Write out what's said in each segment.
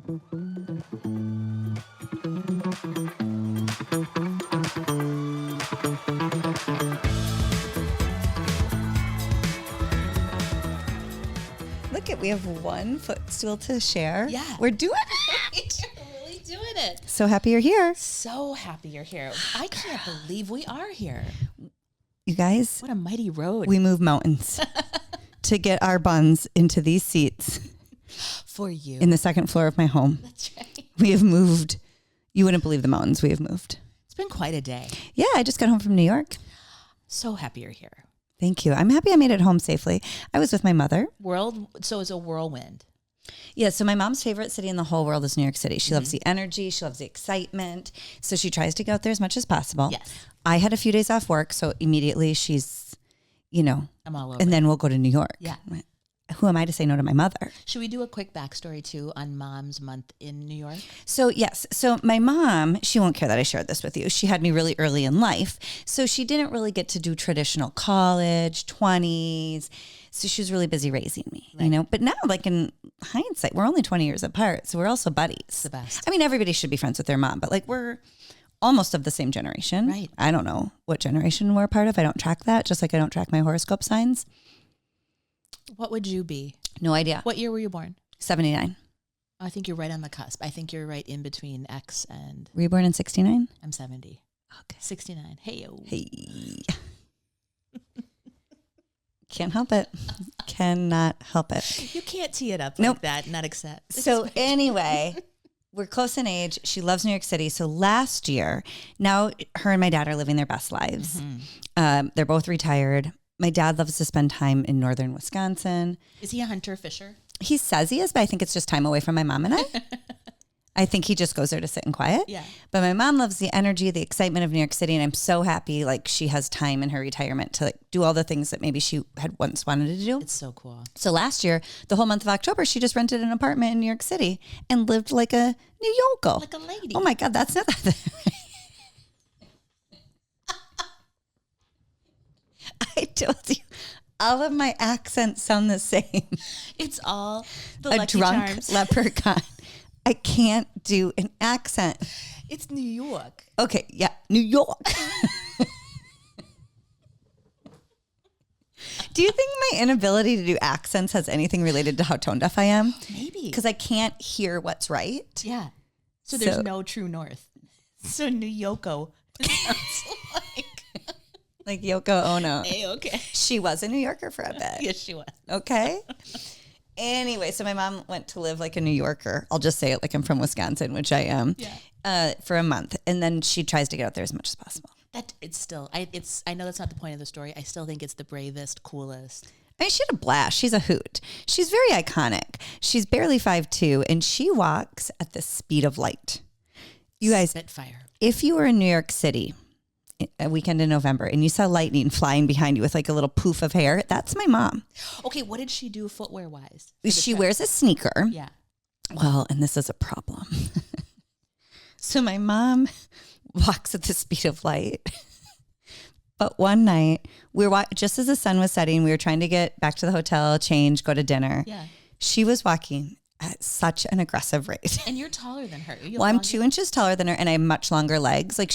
Look at, we have one footstool to share. Yeah. We're doing it. We're really doing it. So happy you're here. So happy you're here. I can't believe we are here. You guys, What a mighty road. we move mountains to get our buns into these seats For you. in the second floor of my home. That's right. We have moved. You wouldn't believe the mountains we have moved. It's been quite a day. Yeah, I just got home from New York. So happy you're here. Thank you. I'm happy I made it home safely. I was with my mother. So it's a whirlwind. Yeah, so my mom's favorite city in the whole world is New York City. She loves the energy. She loves the excitement. So she tries to get out there as much as possible. Yes. I had a few days off work, so immediately she's, I'm all over. And then we'll go to New York. Yeah. Who am I to say no to my mother? Should we do a quick backstory too on Mom's month in New York? So yes, so my mom, she won't care that I shared this with you. She had me really early in life. So she didn't really get to do traditional college, 20s. So she was really busy raising me, But now, like in hindsight, we're only 20 years apart. So we're also buddies. It's the best. I mean, everybody should be friends with their mom, but like we're almost of the same generation. Right. I don't know what generation we're a part of. I don't track that, just like I don't track my horoscope signs. What would you be? No idea. What year were you born? 79. I think you're right on the cusp. I think you're right in between X and... Were you born in 69? I'm 70. Okay. 69. Hey-o. Hey. Can't help it. Cannot help it. You can't tee it up Nope. like that, not accept. So anyway, we're close in age. She loves New York City. So last year, now her and my dad are living their best lives. They're both retired. My dad loves to spend time in northern Wisconsin. Is he a hunter fisher? He says he is, but I think it's just time away from my mom and I. I think he just goes there to sit in quiet. Yeah. But my mom loves the energy, the excitement of New York City. And I'm so happy like she has time in her retirement to like do all the things that maybe she had once wanted to do. It's so cool. So last year, the whole month of October, she just rented an apartment in New York City and lived like a New Yorker. Like a lady. Oh my God, that's not that. I told you, all of my accents sound the same. It's all the A Lucky drunk Charms. leprechaun. I can't do an accent. It's New York. Okay, yeah, New York. Do you think my inability to do accents has anything related to how tone deaf I am? Maybe. Because I can't hear what's right. Yeah. So there's So- no true north. So New Yoko sounds Like Yoko Ono. hey, okay. She was a New Yorker for a bit. Yes, she was. Okay. Anyway, so my mom went to live like a New Yorker. I'll just say it like I'm from Wisconsin, which I am. Yeah. For a month, and then she tries to get out there as much as possible. That it's still. I know that's not the point of the story. I still think it's the bravest, coolest. I mean, she had a blast. She's a hoot. She's very iconic. She's barely 5'2", and she walks at the speed of light. You guys, Spitfire. if you were in New York City a weekend in November and you saw lightning flying behind you with like a little poof of hair, that's my mom. Okay, what did she do footwear wise? She wears a sneaker. Yeah. Well, and this is a problem. So my mom walks at the speed of light. But one night, we were just as the sun was setting, we were trying to get back to the hotel, change, go to dinner. Yeah. She was walking at such an aggressive rate. And you're taller than her. Well, I'm 2 inches taller than her, and I have much longer legs. Like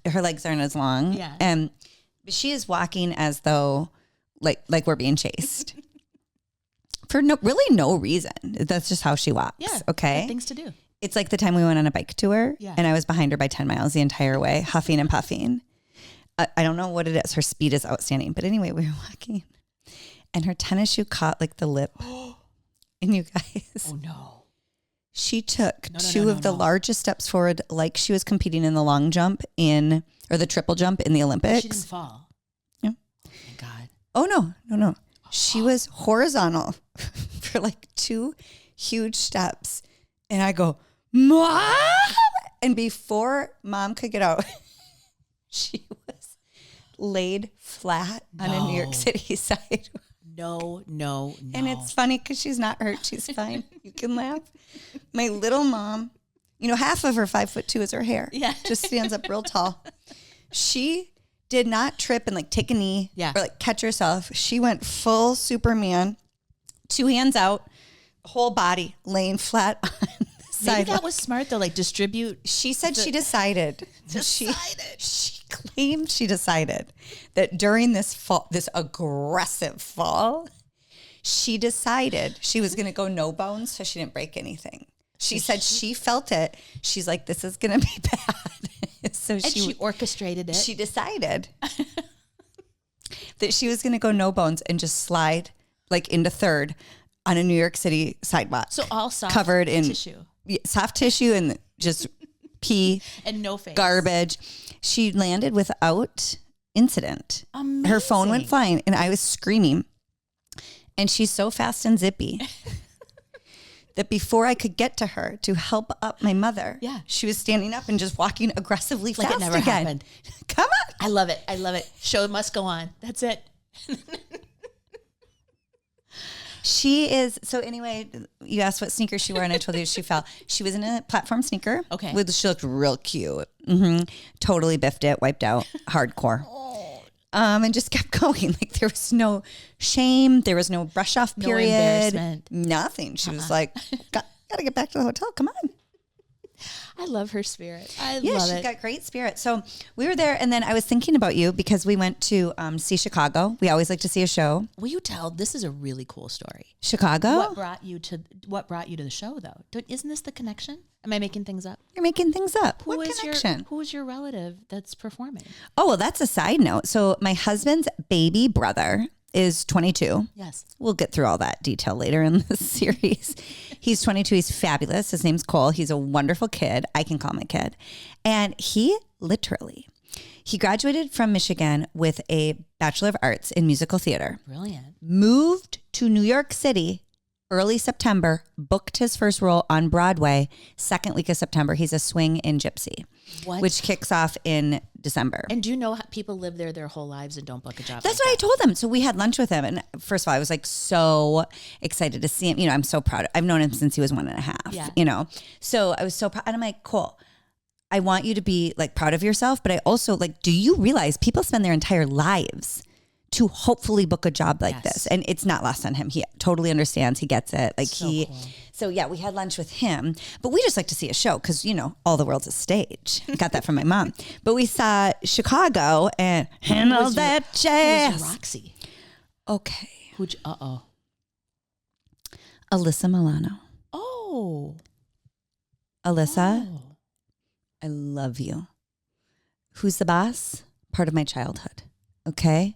her legs aren't as long. Yeah. But she is walking as though like we're being chased. For really no reason. That's just how she walks. Yeah. Okay. Things to do. It's like the time we went on a bike tour, Yeah. and I was behind her by 10 miles the entire way, huffing and puffing. I don't know what it is. Her speed is outstanding. But anyway, we were walking, and her tennis shoe caught like the lip. And you guys, Oh no. she took No, two of the largest steps forward, like she was competing in the long jump or the triple jump in the Olympics. She didn't fall. Yeah. Thank God. Oh, no. She was horizontal for like 2 huge steps. And I go, Mom! And before Mom could get out, she was laid flat on a New York City sidewalk. No. And it's funny because she's not hurt. She's fine. You can laugh. My little mom, half of her 5'2" is her hair. Yeah. Just stands up real tall. She did not trip and like take a knee Yeah. or like catch herself. She went full Superman, 2 hands out, whole body laying flat on the sidewalk. Maybe that was smart though, like distribute. She said she decided. She claimed she decided that during this fall, this aggressive fall, she decided she was going to go no bones so she didn't break anything. She said she felt it. She's like, this is going to be bad. So she orchestrated it. She decided that she was going to go no bones and just slide like into third on a New York City sidewalk. So all soft covered in tissue. Soft tissue and just pee. And no face. Garbage. She landed without incident. Amazing. Her phone went flying and I was screaming. And she's so fast and zippy that before I could get to her to help up my mother, she was standing up and just walking aggressively like fast it never again. happened. Come on. I love it. I love it. Show must go on. That's it. She is, so anyway, you asked what sneaker she wore and I told you she fell. She was in a platform sneaker. Okay. She looked real cute. Totally biffed it, wiped out, hardcore. And just kept going. Like there was no shame. There was no brush off period. No embarrassment. Nothing. She was like, gotta get back to the hotel. Come on. I love her spirit. I love Yeah, she's got great spirit. So we were there, and then I was thinking about you because we went to see Chicago. We always like to see a show. Will you tell? This is a really cool story. Chicago? What brought you to the show, though? Isn't this the connection? Am I making things up? You're making things up. Who What is connection? who is your relative that's performing? Oh, well, that's a side note. So my husband's baby brother is 22. Yes. We'll get through all that detail later in the series. He's 22. He's fabulous. His name's Cole. He's a wonderful kid. I can call my kid. And he graduated from Michigan with a Bachelor of Arts in Musical Theater. Brilliant. Moved to New York City early September, booked his first role on Broadway, second week of September. He's a swing in Gypsy, which kicks off in December. And do you know how people live there their whole lives and don't book a job? That's what I told him. So we had lunch with him. And first of all, I was like so excited to see him. You know, I'm so proud. I've known him since he was 1.5, you know. So I was so proud. And I'm like, cool. I want you to be like proud of yourself. But I also like, do you realize people spend their entire lives to hopefully book a job like this? And it's not lost on him. He totally understands. He gets it. Like cool. So yeah, we had lunch with him, but we just like to see a show because, you know, all the world's a stage. Got that from my mom. But we saw Chicago and handle that jazz. Who was Roxy? Okay. Alyssa Milano. Oh. Alyssa, I love you. Who's the boss? Part of my childhood. Okay.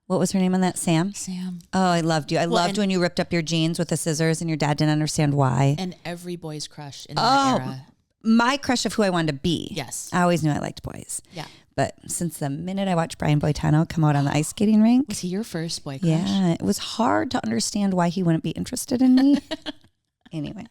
What was her name on that? Sam? Sam. Oh, I loved you. I loved when you ripped up your jeans with the scissors and your dad didn't understand why. And every boy's crush in that era. My crush of who I wanted to be. Yes. I always knew I liked boys. Yeah. But since the minute I watched Brian Boitano come out on the ice skating rink. Was he your first boy crush? Yeah. It was hard to understand why he wouldn't be interested in me. Anyway.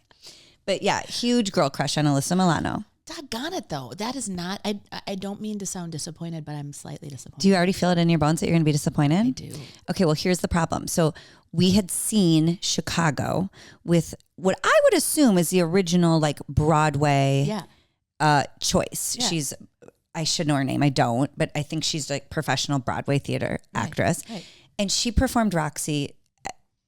But yeah, huge girl crush on Alyssa Milano. Doggone it, though. That is not, I don't mean to sound disappointed, but I'm slightly disappointed. Do you already feel it in your bones that you're going to be disappointed? I do. Okay, well, here's the problem. So we had seen Chicago with what I would assume is the original like Broadway choice. Yeah. I should know her name. I don't, but I think she's like professional Broadway theater actress. Right. And she performed Roxy.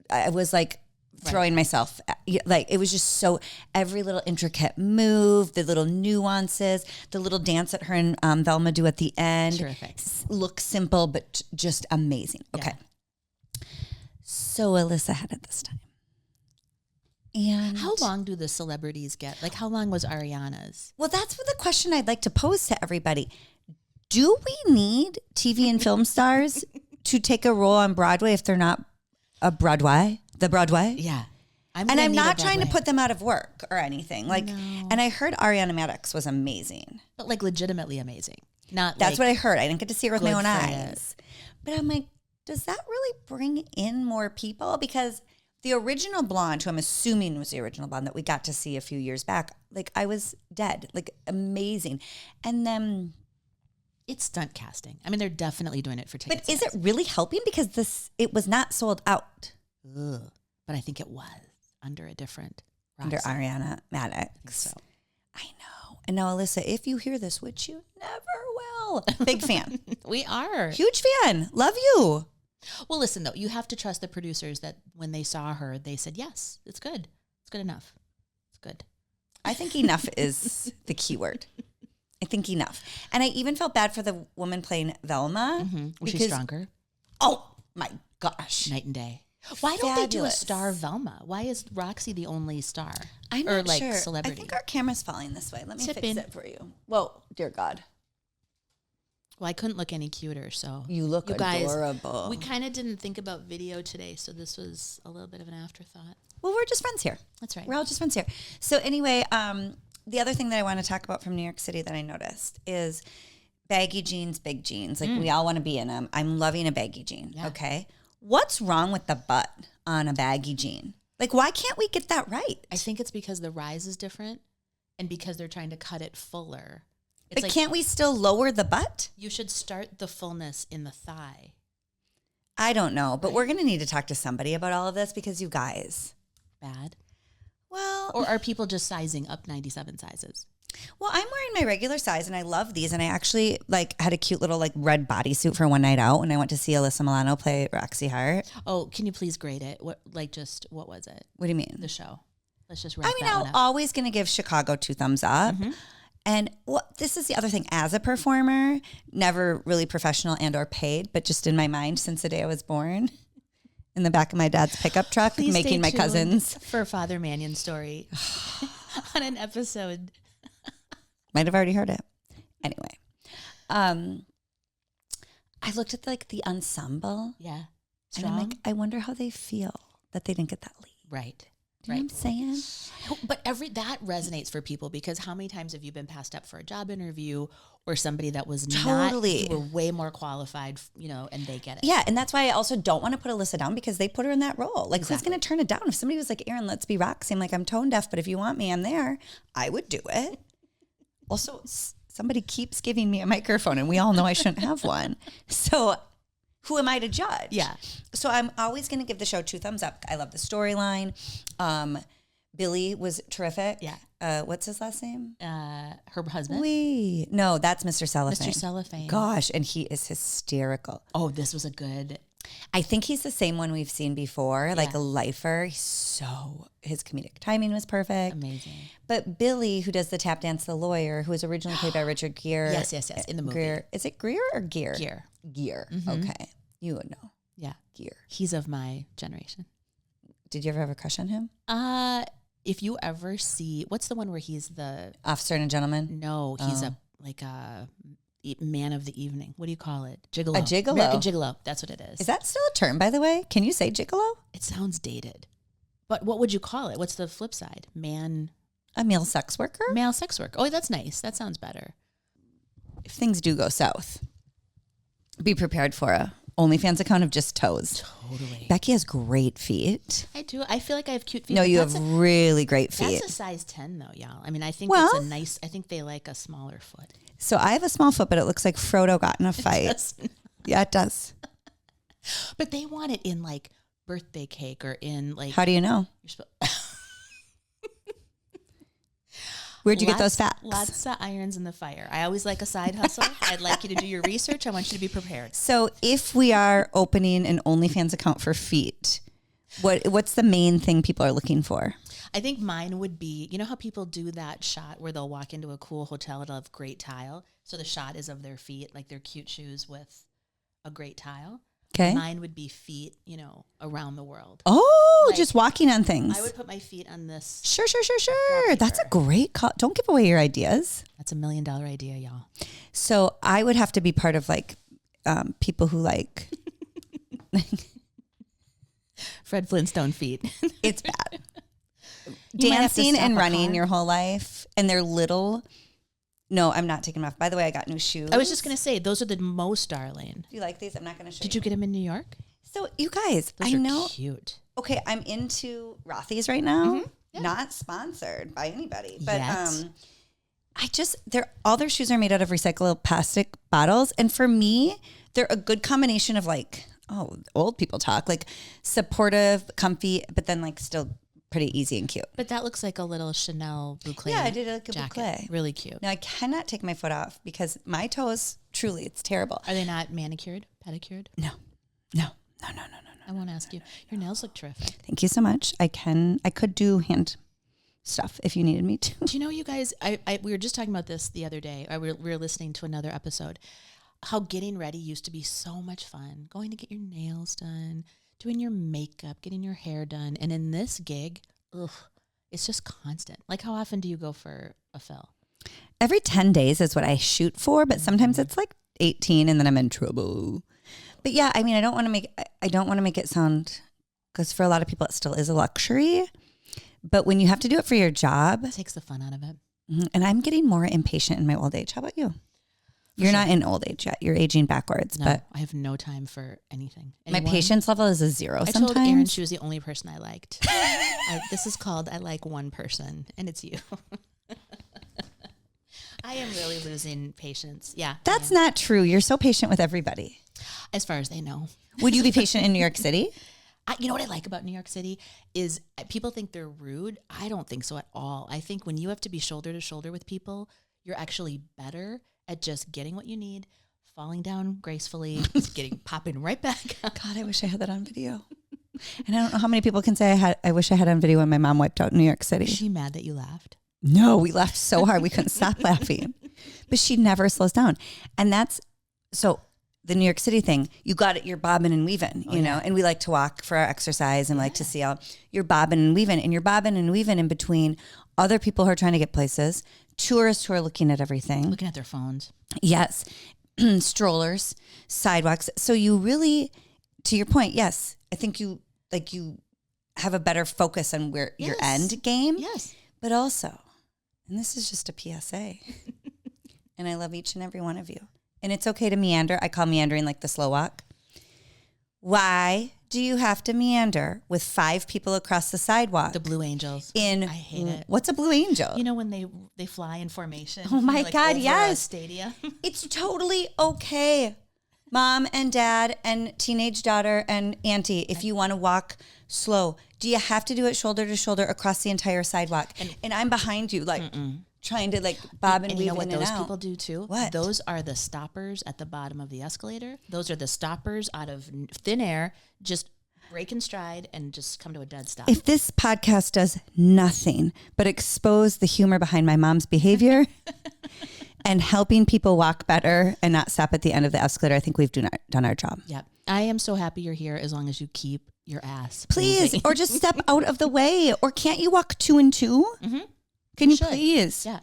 I was like, throwing myself, like it was just so every little intricate move, the little nuances, the little dance that her and Velma do at the end. Terrific. Look simple, but just amazing. Okay. So Alyssa had it this time. And how long do the celebrities get? Like how long was Ariana's? Well, that's the question I'd like to pose to everybody. Do we need TV and film stars to take a role on Broadway if they're not a Broadway? The Broadway? Yeah. I'm not trying to put them out of work or anything. Like, and I heard Ariana Madix was amazing. But like legitimately amazing. That's what I heard. I didn't get to see her with my own eyes. But I'm like, does that really bring in more people? Because the original blonde, who I'm assuming was the original blonde that we got to see a few years back, like I was dead. Like amazing. And then it's stunt casting. I mean, they're definitely doing it for tickets. But is it really helping? Because it was not sold out. Ugh. But I think it was under a different Roxy. Under Ariana Madix. So I know. And now, Alyssa, if you hear this, which you never will, big fan. We are. Huge fan. Love you. Well, listen, though, you have to trust the producers that when they saw her, they said, yes, it's good. good enough. It's good. I think enough is the key word. I think enough. And I even felt bad for the woman playing Velma. Was she stronger? Oh my gosh. Night and day. Why don't they do a Fabulous. star Velma? Why is Roxy the only star? I'm or not like sure. celebrity? I think our camera's falling this way. Let me fix Tippin. it for you. Whoa, dear God. Well, I couldn't look any cuter, so. You look adorable. We kind of didn't think about video today, so this was a little bit of an afterthought. Well, we're just friends here. That's right. We're all just friends here. So anyway, the other thing that I want to talk about from New York City that I noticed is baggy jeans, big jeans. Like we all want to be in them. I'm loving a baggy jean. Yeah. Okay. What's wrong with the butt on a baggy jean? Like, why can't we get that right? I think it's because the rise is different and because they're trying to cut it fuller. It's But like can't we still lower the butt? you should start the fullness in the thigh. I don't know, but we're going to need to talk to somebody about all of this because you guys. Bad. Well, Or are people just sizing up 97 sizes? well, I'm wearing my regular size and I love these. And I actually had a cute little red bodysuit for one night out when I went to see Alyssa Milano play Roxy Hart. Oh, can you please grade it? What was it? What do you mean? The show. Let's just wrap that I'm one up. always going to give Chicago 2 thumbs up. And this is the other thing. As a performer, never really professional and or paid, but just in my mind since the day I was born, in the back of my dad's pickup truck, Please making stay my tuned cousins. for Father Mannion's story on an episode. Might have already heard it. Anyway, I looked at the ensemble. Yeah. And I'm like, I wonder how they feel that they didn't get that lead. Right. Do you know what I'm saying? But that resonates for people because how many times have you been passed up for a job interview or somebody that was Totally. not, you were way more qualified, and they get it. Yeah, and that's why I also don't want to put Alyssa down because they put her in that role. Like, Exactly. who's going to turn it down? If somebody was like, Erin, let's be Roxy, I'm like, I'm tone deaf, but if you want me, I'm there. I would do it. Also, somebody keeps giving me a microphone, and we all know I shouldn't have one. So who am I to judge? Yeah. So I'm always going to give the show 2 thumbs up. I love the storyline. Billy was terrific. Yeah. What's his last name? Her husband. No, that's Mr. Cellophane. Mr. Cellophane. Gosh, and he is hysterical. Oh, this was a good. I think he's the same one we've seen before, like a lifer. His comedic timing was perfect. Amazing. But Billy, who does the tap dance, the lawyer, who was originally played by Richard Gere. Yes, in the movie. Greer. Is it Greer or Gear? Gear. Okay. You would know. Yeah. Gear. He's of my generation. Did you ever have a crush on him? If you ever see, what's the one where he's the Officer and a Gentleman? No, he's a man of the evening. What do you call it? Gigolo. A gigolo. American gigolo. That's what it is. Is that still a term, by the way? Can you say gigolo? It sounds dated. But what would you call it? What's the flip side? A male sex worker? Male sex work. Oh, that's nice. That sounds better. If things do go south, be prepared for a OnlyFans account of just toes. Totally. Becky has great feet. I do. I feel like I have cute feet. No, but you that's have really great feet. That's a size 10 though, y'all. I mean, I think Well- it's a nice, I think they like a smaller foot. So I have a small foot, but it looks like Frodo got in a fight. Yeah, it does. But they want it in like birthday cake or in like. How do you know? Where'd you get those facts? Lots of irons in the fire. I always like a side hustle. I'd like you to do your research. I want you to be prepared. So if we are opening an OnlyFans account for feet, what's the main thing people are looking for? I think mine would be, you know how people do that shot where they'll walk into a cool hotel, it'll have great tile. So the shot is of their feet, like their cute shoes with a great tile. Okay. Mine would be feet, around the world. Oh, Like, just walking on things. I would put my feet on this. Sure. That's a great call. Don't give away your ideas. That's $1 million idea, y'all. So I would have to be part of people who like. Fred Flintstone feet. It's bad. You might have to Dancing stop and a running car. your whole life, and they're little. No, I'm not taking them off. By the way, I got new shoes. I was just going to say, those are the most darling. Do you like these? I'm not going to show Did you get them in New York? So you guys, Those I are know. cute. Okay, I'm into Rothy's right now. Not sponsored by anybody, but Yet. all their shoes are made out of recyclable plastic bottles, and for me, they're a good combination of old people talk, like supportive, comfy, but then still pretty easy and cute. But that looks like a little Chanel boucle. Yeah, I did it like a jacket. boucle. Really cute. Now I cannot take my foot off because my toes, truly, it's terrible. Are they not manicured, pedicured? No. I won't ask you. Your nails look terrific. Thank you so much. I could do hand stuff if you needed me to. Do you know, you guys, we were just talking about this the other day. We were listening to another episode. How getting ready used to be so much fun. Going to get your nails done, doing your makeup, getting your hair done. And in this gig, it's just constant. Like, how often do you go for a fill? Every 10 days is what I shoot for, but sometimes it's like 18 and then I'm in trouble. But yeah, I mean, I don't want to make it sound, because for a lot of people it still is a luxury. But when you have to do it for your job, It takes the fun out of it. And I'm getting more impatient in my old age. How about you? You're not in old age yet. You're aging backwards. No, but I have no time for anything. my patience level is a 0 I sometimes. told Erin she was the only person I liked. This is called I like one person, and it's you. I am really losing patience. Yeah. That's not true. You're so patient with everybody. As far as they know. Would you be patient in New York City? You know what I like about New York City is people think they're rude. I don't think so at all. I think when you have to be shoulder to shoulder with people, you're actually better at just getting what you need, falling down gracefully, popping right back up. God, I wish I had that on video. And I don't know how many people can say I wish I had on video when my mom wiped out New York City. Is she mad that you laughed? No, we laughed so hard we couldn't stop laughing. But she never slows down. And that's so the New York City thing, you got it, you're bobbing and weaving, you know, and we like to walk for our exercise and like to see how you're bobbing and weaving, and you're bobbing and weaving in between other people who are trying to get places, tourists who are looking at everything. Looking at their phones. Yes. Strollers, sidewalks. So you really, to your point, yes, I think you have a better focus on where your end game. Yes. But also, and this is just a PSA, and I love each and every one of you. And it's okay to meander. I call meandering like the slow walk. Why do you have to meander with 5 people across the sidewalk? The Blue Angels. I hate it. What's a Blue Angel? You know when they fly in formation? Oh my God, over yes. a stadium. It's totally okay. Mom and dad and teenage daughter and auntie, if you want to walk slow, do you have to do it shoulder to shoulder across the entire sidewalk? And I'm behind you, like trying to like bob and weave in and out. You know what those people do too? What? Those are the stoppers at the bottom of the escalator. Those are the stoppers out of thin air. Just break in stride and just come to a dead stop. If this podcast does nothing but expose the humor behind my mom's behavior and helping people walk better and not stop at the end of the escalator, I think we've done our job. Yeah. I am so happy you're here as long as you keep your ass. Please, or just step out of the way. Or can't you walk 2 and 2? Mm-hmm. Can you please? Yeah.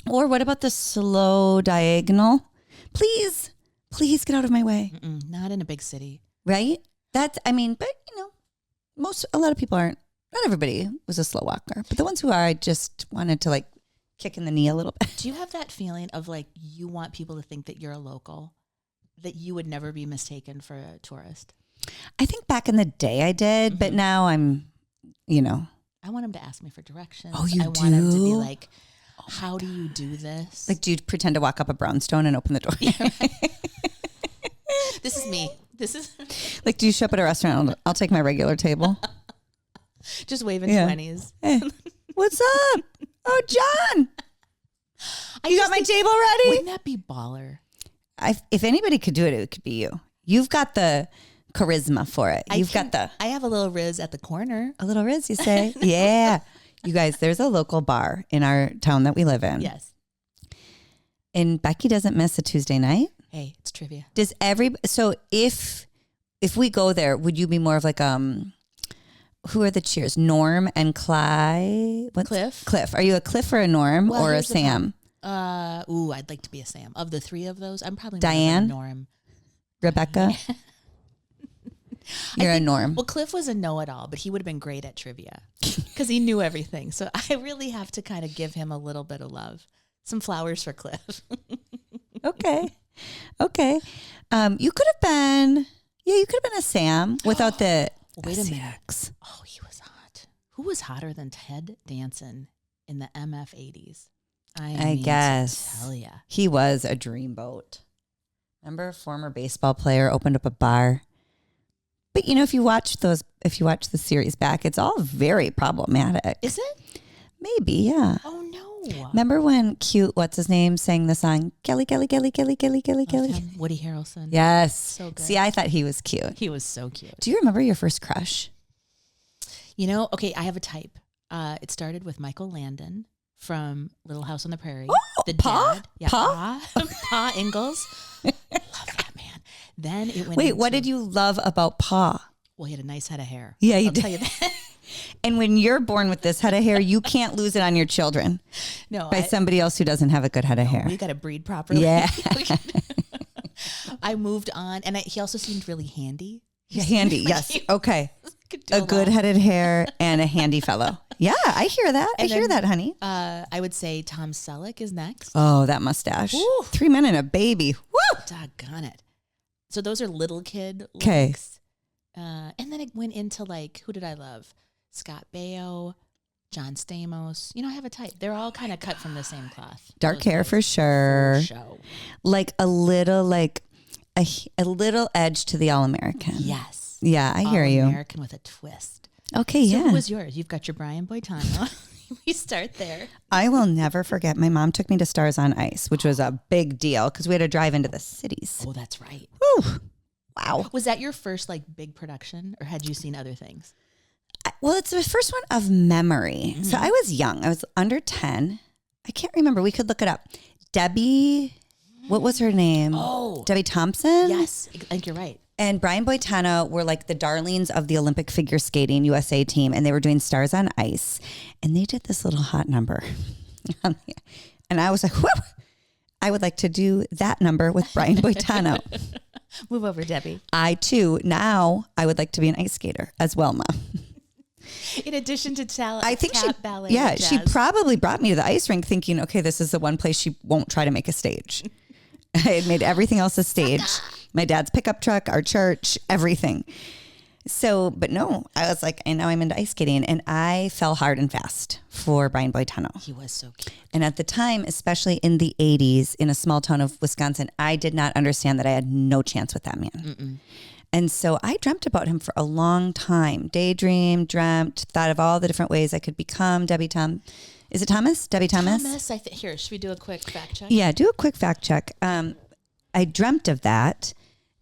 Or what about the slow diagonal? Please get out of my way. Not in a big city. Right? But you know, a lot of people aren't. Not everybody was a slow walker, but the ones who are, I just wanted to like kick in the knee a little bit. Do you have that feeling of like you want people to think that you're a local, that you would never be mistaken for a tourist? I think back in the day I did, but now I'm, you know. I want him to ask me for directions. Oh, you I want him to be like, how do you do this? Like, do you pretend to walk up a brownstone and open the door? Yeah, right. This is me. This is like, do you show up at a restaurant? I'll take my regular table. Just waving 20s. Hey, what's up? Oh, John. You got my table ready? Wouldn't that be baller? If anybody could do it, it could be you. You've got the charisma for it. I have a little Riz at the corner. A little Riz, you say? Yeah. You guys, there's a local bar in our town that we live in. Yes. And Becky doesn't miss a Tuesday night. Hey, it's trivia. So if we go there, would you be more of like who are the cheers? Norm and Clyde? Cliff. Are you a Cliff or a Norm or a Sam? I'd like to be a Sam. Of the 3 of those, I'm probably Diane, more of a Norm. Rebecca. You're a Norm. Well, Cliff was a know-it-all, but he would have been great at trivia because he knew everything. So I really have to kind of give him a little bit of love. Some flowers for Cliff. Okay. You could have been a Sam without the Wait SCX. a minute. Oh, he was hot. Who was hotter than Ted Danson in the MF 80s? I guess. Hell yeah. He was a dreamboat. Remember, a former baseball player opened up a bar. But you know, if you watch the series back, it's all very problematic. Is it? Maybe, yeah. Oh no. Remember when cute, what's his name, sang the song, Kelly, Kelly, Kelly, Kelly, Kelly, Kelly, Kelly? Him, Woody Harrelson. Yes. So good. See, I thought he was cute. He was so cute. Do you remember your first crush? You know, okay, I have a type. It started with Michael Landon from Little House on the Prairie. Oh, the Pa? dad. Yeah, Pa? Pa Ingalls. Love that man. Then it went Wait, what did you love about Pa? Well, he had a nice head of hair. Yeah, he I'll did. tell you that. And when you're born with this head of hair, you can't lose it on your children No, by somebody else who doesn't have a good head of hair. we got to breed properly. Yeah. I moved on, and he also seemed really handy. Yeah, handy, yes. Okay. Could do A lot. good-headed hair and a handy fellow. Yeah, I hear that. And I hear then, that, honey. I would say Tom Selleck is next. Oh, that mustache. Woo. 3 men and a baby. Woo! Doggone it. So those are little kid 'Kay. looks. And then it went into like, who did I love? Scott Baio, John Stamos. You know, I have a type. They're all kind of cut from the same cloth. Dark Those hair guys. for sure. For show. Like a little edge to the All-American. Yes. Yeah, I hear you. American with a twist. Okay, So yeah. who was yours? You've got your Brian Boitano. We start there. I will never forget. My mom took me to Stars on Ice, which was a big deal because we had to drive into the cities. Oh, that's right. Whew. Wow. Was that your first like big production, or had you seen other things? Well, it's the first one of memory. So I was young. I was under 10. I can't remember. We could look it up. Debbie, what was her name? Oh. Debbie Thompson? Yes, I think you're right. And Brian Boitano were like the darlings of the Olympic figure skating USA team. And they were doing Stars on Ice. And they did this little hot number. And I was like, whoa, I would like to do that number with Brian Boitano. Move over, Debbie. I too, now I would like to be an ice skater as well, Mom. In addition to talent, I think tap, ballet, yeah, and she jazz. probably brought me to the ice rink thinking, okay, this is the one place she won't try to make a stage. I had made everything else a stage. My dad's pickup truck, our church, everything. So, but no, I was like, and now I'm into ice skating, and I fell hard and fast for Brian Boitano. He was so cute. And at the time, especially in the 80s, in a small town of Wisconsin, I did not understand that I had no chance with that man. Mm-mm. And so I dreamt about him for a long time. Daydreamed, dreamt, thought of all the different ways I could become Debbie Tom. Is it Thomas? Debbie Thomas? Thomas, here, should we do a quick fact check? Yeah, do a quick fact check. I dreamt of that.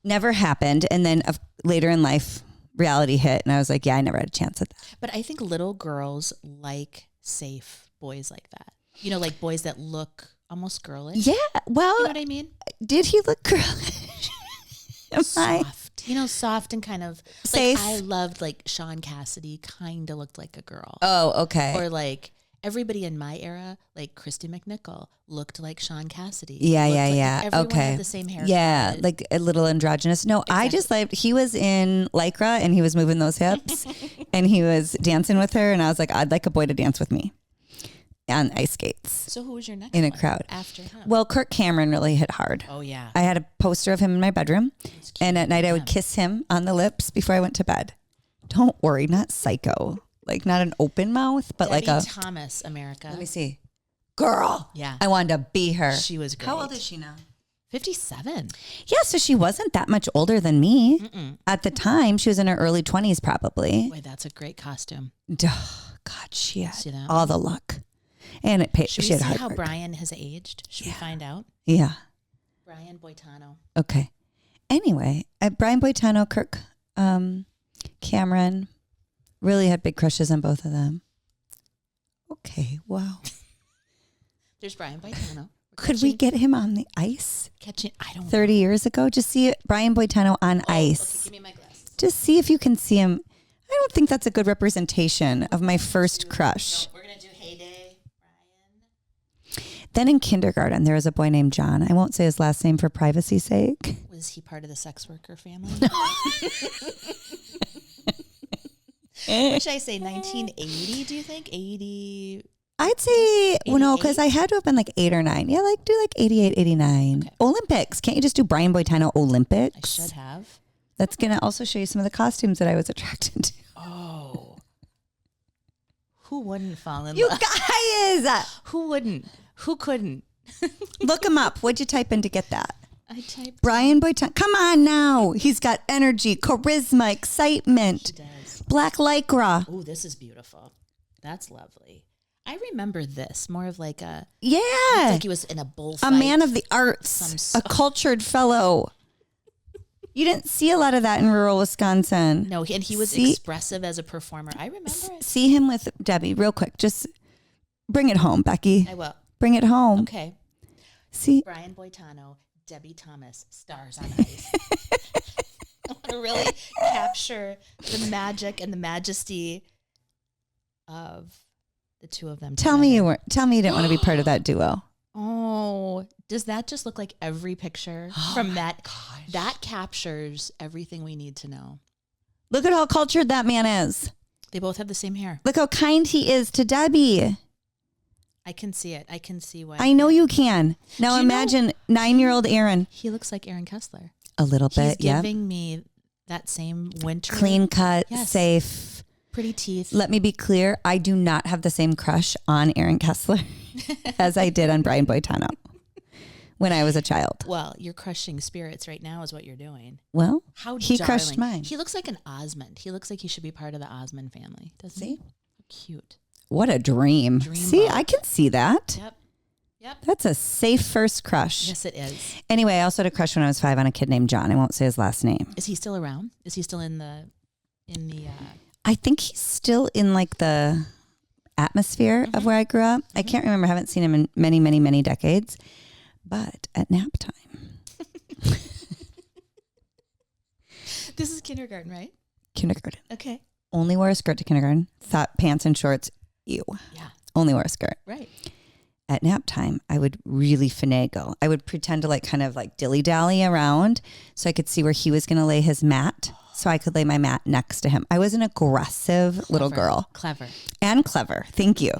Never happened. And then later in life, reality hit. And I was like, yeah, I never had a chance at that. But I think little girls like safe boys like that. You know, like boys that look almost girlish. Yeah, well, You know what I mean? did he look girlish? Soft. You know, soft and kind of Safe. Like, I loved like Sean Cassidy kind of looked like a girl. Oh, okay. Or like everybody in my era, like Christy McNichol, looked like Sean Cassidy. Yeah, Looked yeah, like yeah. Everyone Okay. had the same hair. Yeah, like a little androgynous. No, I just liked, he was in Lycra and he was moving those hips and he was dancing with her. And I was like, I'd like a boy to dance with me on ice skates So who was your next in a one crowd. after him? Well, Kirk Cameron really hit hard. Oh yeah. I had a poster of him in my bedroom. That's cute. And at night I would Yeah. kiss him on the lips before I went to bed. Don't worry, not psycho. Like not an open mouth, but Debbie like a, Thomas, America. let me see. Girl. Yeah. I wanted to be her. She was great. How old is she now? 57. Yeah, so she wasn't that much older than me. Mm-mm. At the time, she was in her early 20s probably. Boy, that's a great costume. Duh, God, she had See that all the luck. And it paid. Should She we had see hard how work. Brian has aged? Should we find out? Yeah. Brian Boitano. Okay. Anyway, Brian Boitano, Kirk Cameron, really had big crushes on both of them. Okay, wow. There's Brian Boitano. Could we get him on the ice catching? I don't 30 years ago? Just see Brian Boitano on ice. Okay, give me my glasses. Just see if you can see him. I don't think that's a good representation of my first crush. We're gonna do Heyday, Brian. Then in kindergarten, there was a boy named John. I won't say his last name for privacy's sake. Was he part of the sex worker family? What should I say? 1980? Do you think 80? I'd say, well, no, 88? because I had to have been like 8 or 9. Yeah, like do like 88, 89. Okay. Olympics. Can't you just do Brian Boitano I Olympics? should have. That's going to also show you some of the costumes that I was attracted to. Oh, who wouldn't fall in You love? guys, Who wouldn't? Who couldn't? look him up. What'd you type in to get that? I typed. Brian Boitano. Come on now. He's got energy, charisma, excitement, He does. black lycra. Oh, this is beautiful. That's lovely. I remember this more of like a Yeah. like he was in a bullfight. A man of the arts, a cultured fellow. You didn't see a lot of that in rural Wisconsin. No, and he was expressive as a performer. I remember it. See him with Debbie real quick. Just bring it home, Becky. I will. Bring it home. Okay. See? Brian Boitano, Debbie Thomas, Stars on Ice. I want to really capture the magic and the majesty of the two of them. Tell me you didn't want to be part of that duo. Oh, does that just look like every picture from that? Gosh. That captures everything we need to know. Look at how cultured that man is. They both have the same hair. Look how kind he is to Debbie. I can see it. I can see why. I know you can. Now imagine 9-year-old Erin. He looks like Aaron Kessler. A little bit, He's giving me that same winter. Clean cut, safe. Pretty teeth. Let me be clear. I do not have the same crush on Aaron Kessler as I did on Brian Boitano when I was a child. Well, you're crushing spirits right now is what you're doing. Well, he darling. crushed mine. He looks like an Osmond. He looks like he should be part of the Osmond family. Doesn't he? Cute. What a dream. See, I can see that. Yep. That's a safe first crush. Yes, it is. Anyway, I also had a crush when I was 5 on a kid named John. I won't say his last name. Is he still around? Is he still in the I think he's still in like the atmosphere of where I grew up. I can't remember. I haven't seen him in many, many, many decades. But at nap time. This is kindergarten, right? Kindergarten. Okay. Only wore a skirt to kindergarten. Thought pants and shorts, ew. Yeah. Only wore a skirt. Right. At nap time, I would really finagle. I would pretend to like kind of like dilly-dally around so I could see where he was going to lay his mat so I could lay my mat next to him. I was an aggressive little girl. Clever. And clever. Thank you.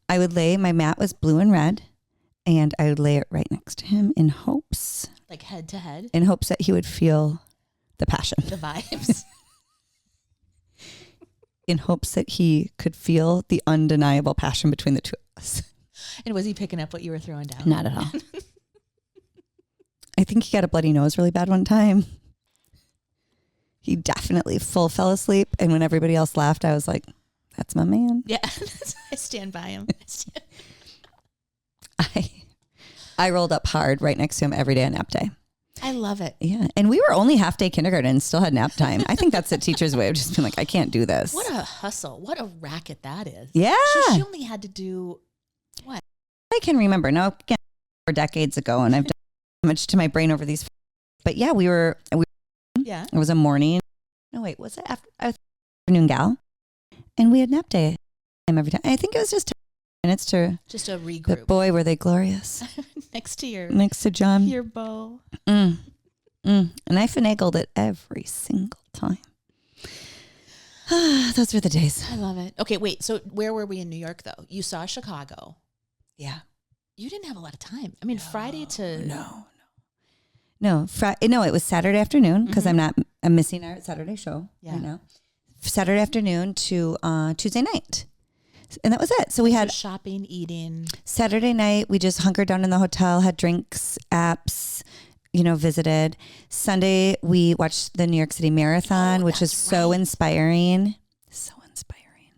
I would lay, my mat was blue and red, and I would lay it right next to him in hopes. Like head to head? In hopes that he would feel the passion. The vibes. In hopes that he could feel the undeniable passion between the two of us. And was he picking up what you were throwing down? Not at all. I think he got a bloody nose really bad one time. He definitely full fell asleep. And when everybody else laughed, I was like, that's my man. Yeah, I stand by him. I rolled up hard right next to him every day on nap day. I love it. Yeah. And we were only half day kindergarten and still had nap time. I think that's the teacher's way of just being like, I can't do this. What a hustle. What a racket that is. Yeah. So she only had to do what? I can remember. Now, again, 4 decades ago, and I've done damage to my brain over these. But yeah, yeah. It was a morning. No, wait, was it after? I was afternoon gal. And we had nap day every time. I think it was just 10 minutes to just a regroup. But boy, were they glorious. Next to John. Your beau. And I finagled it every single time. Those were the days. I love it. Okay, wait. So where were we in New York, though? You saw Chicago. Yeah. You didn't have a lot of time. I mean, Friday to... No, it was Saturday afternoon because I'm missing our Saturday show right now. Saturday afternoon to Tuesday night. And that was it. So we had shopping, eating. Saturday night, we just hunkered down in the hotel, had drinks, apps, visited. Sunday, we watched the New York City Marathon, which is so inspiring. So inspiring.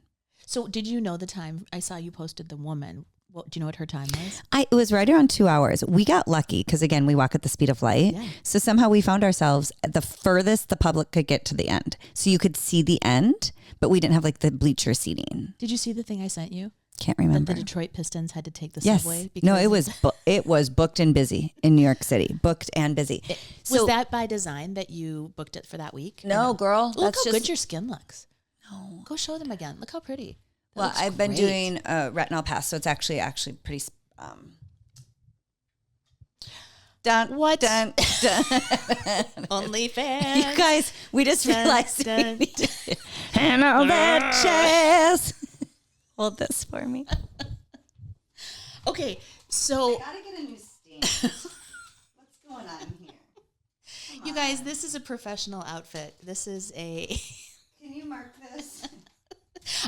So did you know the time? I saw you posted the woman. Well, do you know what her time was? It was right around 2 hours. We got lucky because, again, we walk at the speed of light. Yeah. So somehow we found ourselves at the furthest the public could get to the end. So you could see the end, but we didn't have like the bleacher seating. Did you see the thing I sent you? Can't remember. That the Detroit Pistons had to take the subway? No, it was booked and busy in New York City. Booked and busy. Was that by design that you booked it for that week? No, girl. Look how good your skin looks. No. Go show them again. Look how pretty. Well, I've been doing retinol pass, so it's actually pretty. Dun, what? Dun, dun. OnlyFans. You guys, we just realized we need to handle that chest. Hold this for me. Okay, so I gotta get a new stand. What's going on here? You guys, this is a professional outfit. This is a. Can you mark this?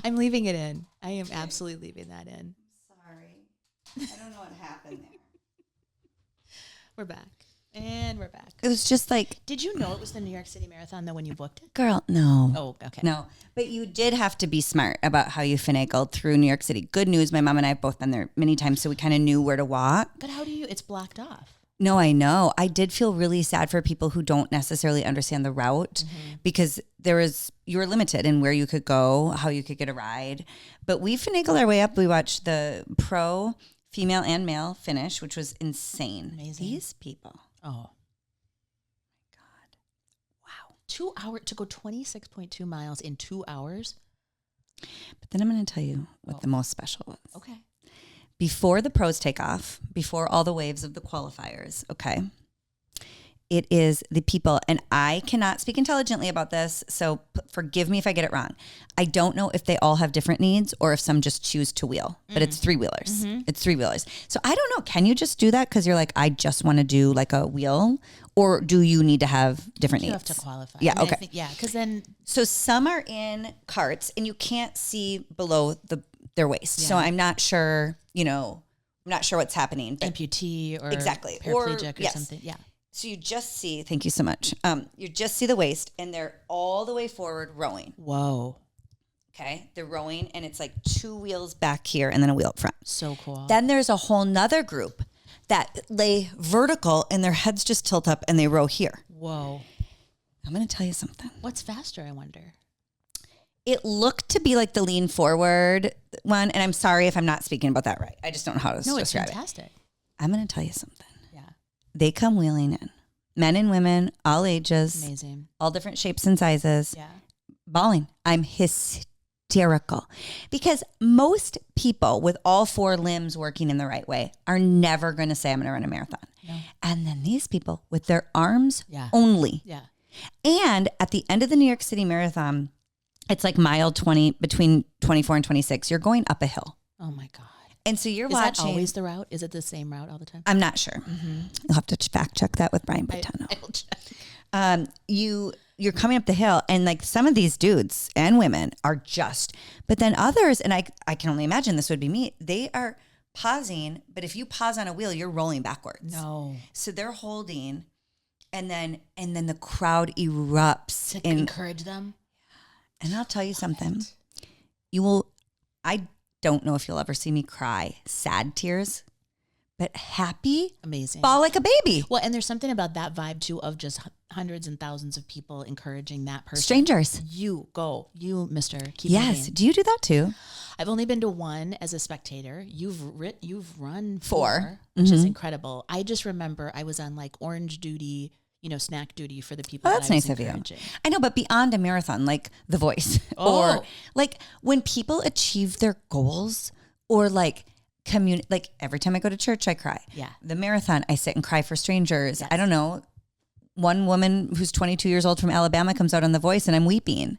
I'm leaving it in. I am absolutely leaving that in. I'm sorry. I don't know what happened there. We're back. And we're back. It was just like, Did you know it was the New York City Marathon though when you booked it? girl, no. Oh, okay. No, but you did have to be smart about how you finagled through New York City. Good news, my mom and I have both been there many times, so we kind of knew where to walk. But how do you, it's blocked off. No, I know. I did feel really sad for people who don't necessarily understand the route because you were limited in where you could go, how you could get a ride. But we finagled our way up. We watched the pro female and male finish, which was insane. Amazing. These people. Oh. 2 hours to go 26.2 miles in 2 hours. But then I'm going to tell you what the most special was. Okay. Before the pros take off, before all the waves of the qualifiers, okay, it is the people, and I cannot speak intelligently about this, so forgive me if I get it wrong. I don't know if they all have different needs or if some just choose to wheel, but it's three-wheelers. It's three-wheelers. So I don't know. Can you just do that because you're like, I just want to do like a wheel? Or do you need to have different needs? You have to qualify. Yeah, I mean, okay. Because then... So some are in carts, and you can't see below their waist. Yeah. So I'm not sure, I'm not sure what's happening. But amputee or exactly. paraplegic or yes. something. Yeah. So you just see, thank you so much. You just see the waist, and they're all the way forward rowing. Whoa. Okay. They're rowing, and it's like 2 wheels back here and then a wheel up front. So cool. Then there's a whole nother group that lay vertical and their heads just tilt up and they row here. Whoa. I'm going to tell you something. What's faster, I wonder? It looked to be like the lean forward one. And I'm sorry if I'm not speaking about that right. I just don't know how to No, it's describe fantastic. it. I'm going to tell you something. Yeah. They come wheeling in. Men and women, all ages. Amazing. All different shapes and sizes. Yeah. Bawling. I'm hysterical. Because most people with all 4 limbs working in the right way are never going to say, I'm going to run a marathon. No. And then these people with their arms Yeah. only. Yeah. And at the end of the New York City Marathon, it's like mile 20, between 24 and 26. You're going up a hill. Oh my God. And so you're Is watching. that always the route? Is it the same route all the time? I'm not sure. You'll have to fact check that with Brian Boitano. I will check. You're coming up the hill, and like some of these dudes and women are just, but then others, and I can only imagine this would be me, they are pausing, but if you pause on a wheel, you're rolling backwards. No. So they're holding, and then the crowd erupts. To encourage them. And I'll tell you something. I don't know if you'll ever see me cry sad tears, but happy, Amazing. bawl like a baby. Well, and there's something about that vibe too of just hundreds and thousands of people encouraging that person. Strangers. You go. You, mister. Keep Yes. moving. Do you do that too? I've only been to one as a spectator. You've run 4, which is incredible. I just remember I was on like orange duty, snack duty for the people. Oh, that that's I was nice of you. encouraging. I know, but beyond a marathon, like The Voice, or like when people achieve their goals, or like like every time I go to church, I cry. Yeah. The marathon, I sit and cry for strangers. Yes. I don't know. One woman who's 22 years old from Alabama comes out on The Voice, and I'm weeping.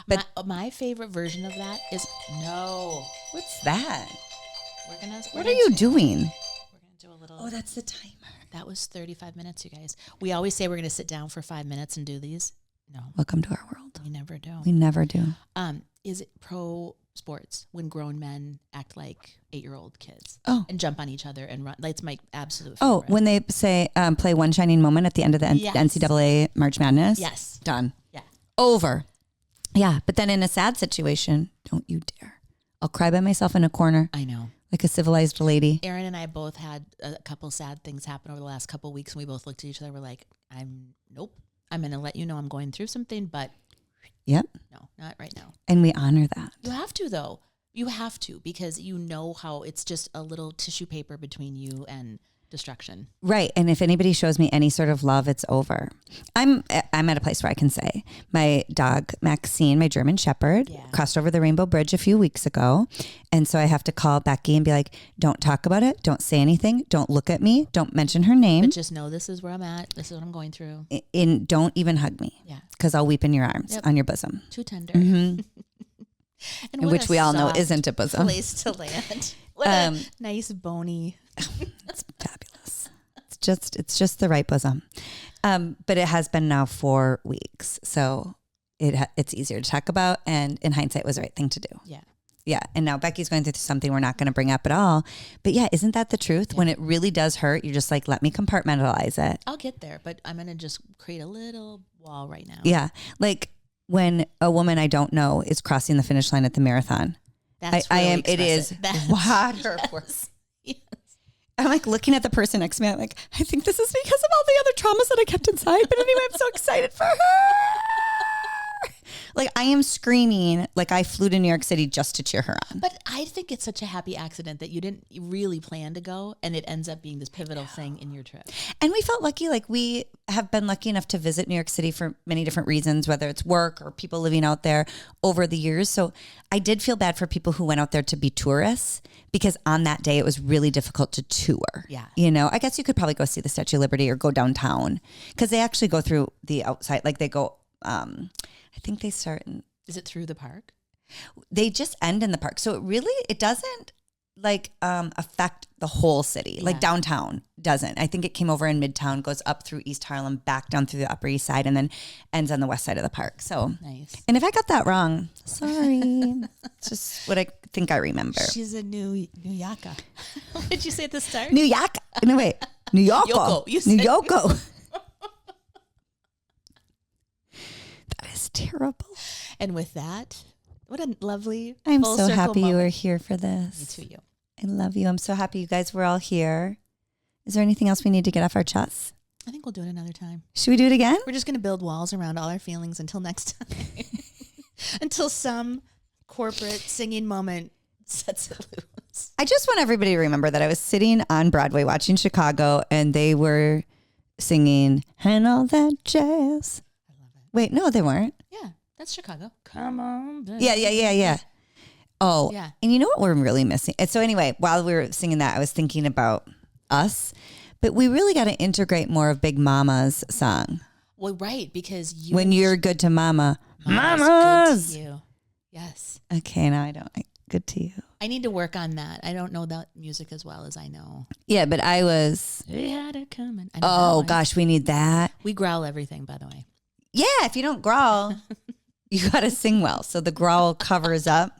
But my favorite version of that is no. What's that? What What are you doing? We're gonna do a little. Oh, that's the timer. That was 35 minutes, you guys. We always say we're gonna sit down for 5 minutes and do these. No, Welcome to our world. we never do. We never do. Is it pro sports when grown men act like 8-year-old kids? Oh. And jump on each other and run. That's my absolute Oh, favorite. when they say play One Shining Moment at the end of the Yes. NCAA March Madness. Yes. Done. Yeah. Over. Yeah. But then in a sad situation, don't you dare. I'll cry by myself in a corner I know. like a civilized lady. Erin and I both had a couple sad things happen over the last couple of weeks, and we both looked at each other. We're like, nope. I'm going to let you know I'm going through something, but Yep. no, not right now. And we honor that. You have to, though. You have to, because you know how it's just a little tissue paper between you and destruction. Right. And if anybody shows me any sort of love, it's over. I'm at a place where I can say my dog, Maxine, my German Shepherd, crossed over the Rainbow Bridge a few weeks ago. And so I have to call Becky and be like, don't talk about it. Don't say anything. Don't look at me. Don't mention her name. But just know this is where I'm at. This is what I'm going through. And don't even hug me. Yeah. Because I'll weep in your arms, on your bosom. Too tender. Mm-hmm. And what which a we all know soft isn't a bosom. place to land. What a nice bony. It's fabulous. It's just the right bosom. But it has been now 4 weeks. So it's easier to talk about. And in hindsight, it was the right thing to do. Yeah. Yeah. And now Becky's going through something we're not going to bring up at all. But yeah, isn't that the truth? When it really does hurt, you're just like, let me compartmentalize it. I'll get there, but I'm going to just create a little wall right now. Yeah. Like when a woman I don't know is crossing the finish line at the marathon. That's I really am. It is waterworks. Yes. I'm like looking at the person next to me. I'm like, I think this is because of all the other traumas that I kept inside. But anyway, I'm so excited for her. Like I am screaming like I flew to New York City just to cheer her on. But I think it's such a happy accident that you didn't really plan to go, and it ends up being this pivotal thing in your trip. And we felt lucky. Like we have been lucky enough to visit New York City for many different reasons, whether it's work or people living out there over the years. So I did feel bad for people who went out there to be tourists because on that day it was really difficult to tour. Yeah. You know, I guess you could probably go see the Statue of Liberty or go downtown because they actually go through the outside. Like they go, I think they start in. Is it through the park? They just end in the park. So it doesn't like affect the whole city. Like downtown doesn't. I think it came over in Midtown, goes up through East Harlem, back down through the Upper East Side, and then ends on the west side of the park. So nice. And if I got that wrong, sorry. It's just what I think I remember. She's a New Yorker. What did you say at the start? New York. No, wait. New York. Yoko. You New said York. That is terrible. And with that, what a lovely I'm full so circle happy moment. you were here for this. Me too, you. I love you. I'm so happy you guys were all here. Is there anything else we need to get off our chests? I think we'll do it another time. Should we do it again? We're just going to build walls around all our feelings until next time. Until some corporate singing moment sets it loose. I just want everybody to remember that I was sitting on Broadway watching Chicago and they were singing and all that jazz. I love it. Wait, no, they weren't. Yeah, that's Chicago. Come on, baby. Yeah. Oh, Yeah. And you know what we're really missing? And so anyway, while we were singing that, I was thinking about us, but we really got to integrate more of Big Mama's song. Well, right, because you When you're good to Mama. Mama's good to you. Yes. Okay, now I don't. Good to you. I need to work on that. I don't know that music as well as I know. Yeah, but I was. They had it coming. Oh, gosh, we need that. We growl everything, by the way. Yeah, if you don't growl, you got to sing well. So the growl covers up.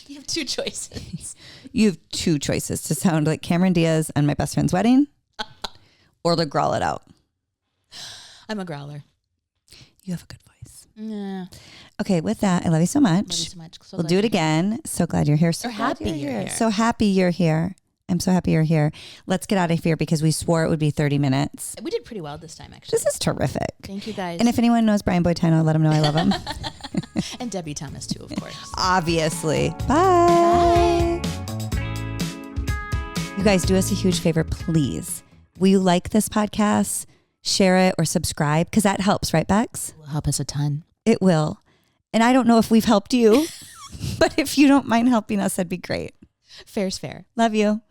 You have two choices. You have two choices to sound like Cameron Diaz on My Best Friend's Wedding or to growl it out. I'm a growler. You have a good voice. Yeah. Okay, with that, I love you so much. Love you so much. So We'll glad do it you're again. So glad you're here. So Or glad happy you're here. So happy you're here. I'm so happy you're here. Let's get out of here because we swore it would be 30 minutes. We did pretty well this time, actually. This is terrific. Thank you, guys. And if anyone knows Brian Boitano, let him know I love him. And Debbie Thomas, too, of course. Obviously. Bye. You guys, do us a huge favor, please. Will you like this podcast, share it, or subscribe? Because that helps, right, Bex? It will help us a ton. It will. And I don't know if we've helped you, but if you don't mind helping us, that'd be great. Fair's fair. Love you.